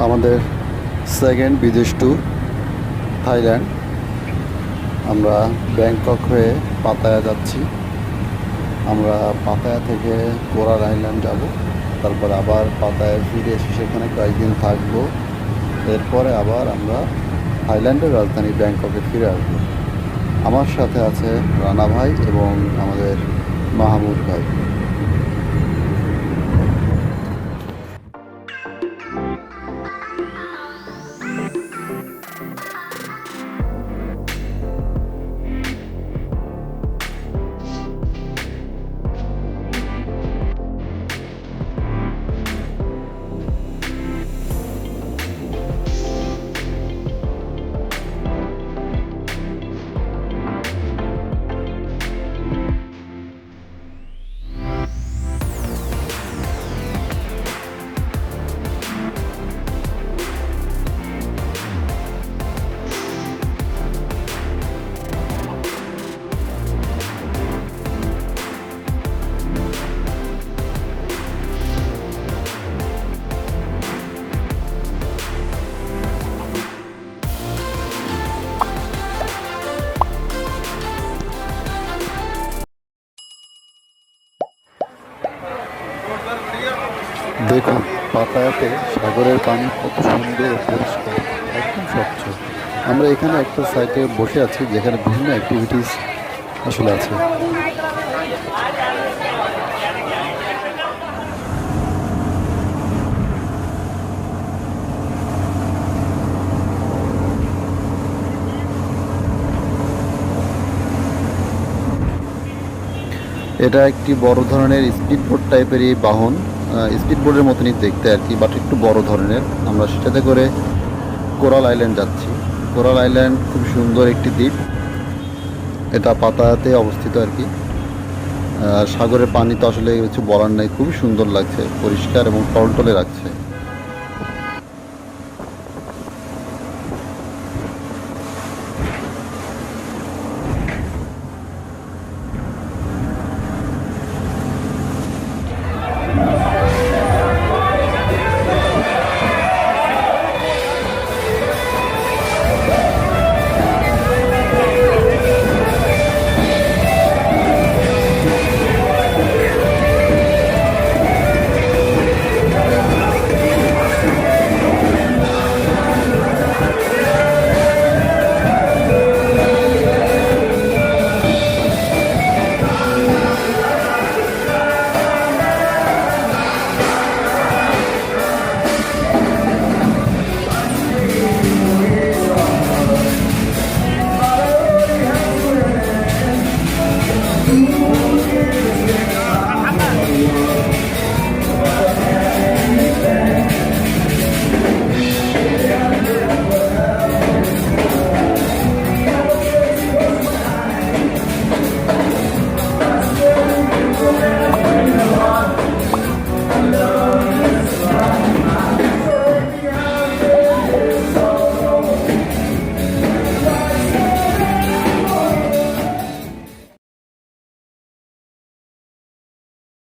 আমাদের সেকেন্ড বিদেশ tour Thailand. আমরা ব্যাংকক হয়ে পাতায়া যাচ্ছি। আমরা পাতায়া থেকে কোরাল আইল্যান্ড যাব, তারপর আবার পাতায়ায় ফিরে এসে সেখানে কয়েকদিন থাকবো। এরপরে আবার আমরা থাইল্যান্ডের রাজধানী ব্যাংককে ফিরে আসবো। আমার সাথে আছে রানা ভাই এবং আমাদের মাহমুদ ভাই। দেখুন পাতায়াতে সাগরের পানি কত সুন্দর ও পরিষ্কার, একদম স্বচ্ছ। আমরা এখানে একটা সাইটে বসে আছি যেখানে বিভিন্ন অ্যাক্টিভিটিস আসলে আছে। এটা একটি বড় ধরনের স্পিড বোট টাইপের এই বাহন, স্পিড বোটের মতনই দেখতে আর কি, বাট একটু বড় ধরনের। আমরা সেটাতে করে কোরাল আইল্যান্ড যাচ্ছি। কোরাল আইল্যান্ড খুব সুন্দর একটি দ্বীপ, এটা পাতায়াতে অবস্থিত আর কি। সাগরের পানি তো আসলে কিছু বলার নাই, খুবই সুন্দর লাগছে, পরিষ্কার এবং টলটলে রাখছে।